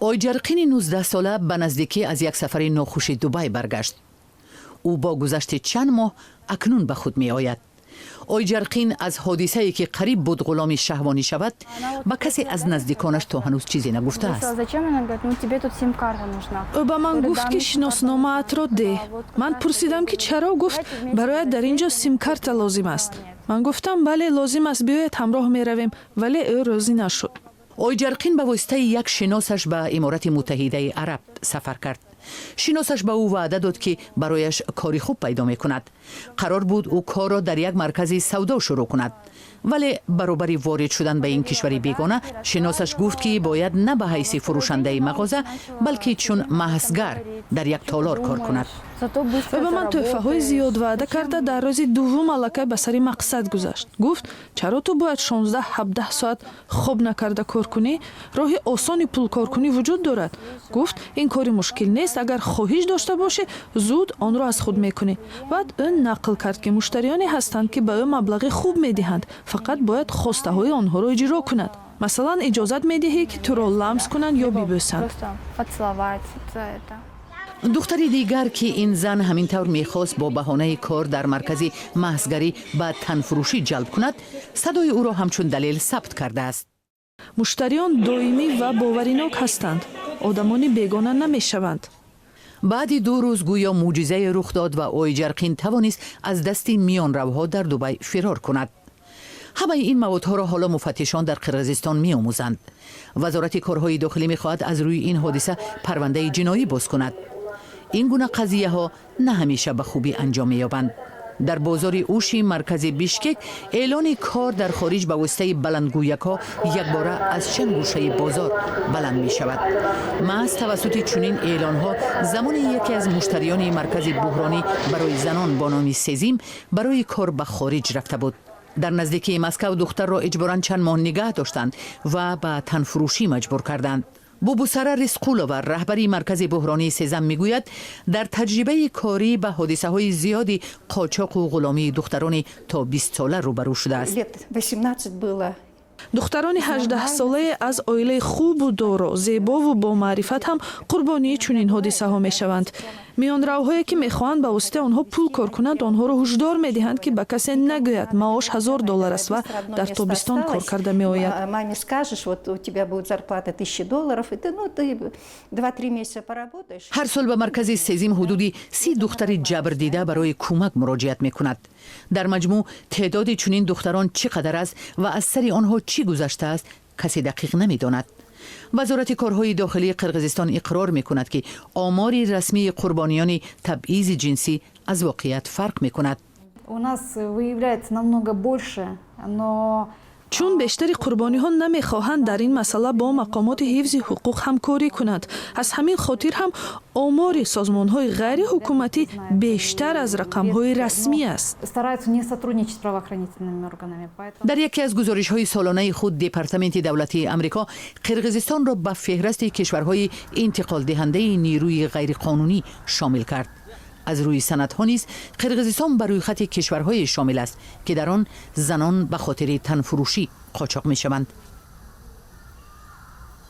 آیجرقین 19 ساله به نزدیکی از یک سفر ناخوش دبی برگشت. او با گذشت چند ماه اکنون به خود می آید. آیجرقین از حادثه‌ای که قریب بود غلام شهوانی شود به کسی از نزدیکانش تا هنوز چیزی نگفته است. او به من گفت که شناسنامه‌ات را ده. من پرسیدم که چرا؟ گفت برایت در اینجا سیم کارت لازم است. من گفتم بله لازم است، بیایید همراه می رویم، ولی او راضی نشد. آیجرقین به واسطه یک شناسش به امارات متحده عرب سفر کرد. شناسش به او وعده داد که برایش کاری خوب پیدا می کند. قرار بود او کار را در یک مرکز سودا شروع کند. ولی برابر وارد شدن به این کشور بیگانه شناسش گفت که باید نه به حیث فروشنده مغازه بلکه چون محضگر در یک تالار کار کند. و به من تحفه های زیاد وعده کرده. در روز دوم الکی به سر مقصد گذشت. گفت چرا تو باید 16-17 ساعت خواب نکرده کار کنی؟ راه آسانی پول کار کنی وجود دارد. گفت این کاری مشکل نیست، اگر خواهش داشته باشی زود آن را از خود میکنی. بعد اون نقل کرد که مشتریانی هستند که به او مبلغ خوب میدهند، فقط باید خواسته های آنها را اجرا کند. مثلا اجازت میدهی که تو را لمس کنند یا ببوسند. دختری دیگر که این زن همین طور میخواست با بهانه کار در مرکز محضگری به تنفروشی جلب کند، صدای او را همچون دلیل ثبت کرده است. مشتریان دائمی و باوریناک هستند. آدمانی بیگانه نمیشوند. بعد 2 روز گویا معجزه رخ داد و آیجرقین توانست از دست میانروها در دبی فرار کند. همه این موادها را حالا مفتشان در قرقیزستان می‌آموزند. وزارت کارهای داخلی می‌خواهد از روی این حادثه پرونده جنایی باز کند. این گونه قضیه ها نه همیشه به خوبی انجام می‌یابند. در بازار اوشی مرکز بیشکک اعلان کار در خارج به واسطه بلندگویک‌ها یک باره از چند گوشه بازار بلند می شود. محض توسط چنین اعلان‌ها زمان یکی از مشتریان مرکز بحرانی برای زنان با نام سزیم برای کار به خارج رفته بود. در نزدیکی مسکو دختر را اجباراً چند ماه نگه داشتند و به تنفروشی مجبور کردند. بوبوسره رزقولووا رهبری مرکز بحرانی سزم میگوید در تجربه کاری به حادثه های زیادی قاچاق و غلامی دختران تا 20 ساله روبرو شده است. دختران 18 ساله از عائله خوب و دارا، زیبا و با معرفت هم قربانی چنین حادثه ها می شوند. میانروهایی که میخواهند به واسطه آنها پول کار کنند آنها را هشدار میدهند که به کسی نگوید معاش $1000 است و در تابستان کار کرده می آید. هر سال به مرکز سزیم حدودی 30 دختر جبر دیده برای کمک مراجعت می کند. در مجموع تعداد چنین دختران چقدر است و از سر آنها چی گذشته است کسی دقیق نمی داند. وزارت کارهای داخلی قرقیزستان اقرار می کند که آمار رسمی قربانیان تبعیض جنسی از واقعیت فرق می کند. چون بیشتر قربانی ها نمیخواهند در این مسئله با مقامات حفظ حقوق همکاری کنند، از همین خاطر هم آمار سازمان های غیر حکومتی بیشتر از رقم های رسمی است. در یکی از گزارش های سالانه خود دپارتمنت دولتی امریکا قرقیزستان را به فهرست کشورهای انتقال دهنده نیروی غیرقانونی شامل کرد. از روی سندها نیز قرقیزستان بر روی خط کشورهای شامل است که در آن زنان به خاطر تنفروشی قاچاق می شوند.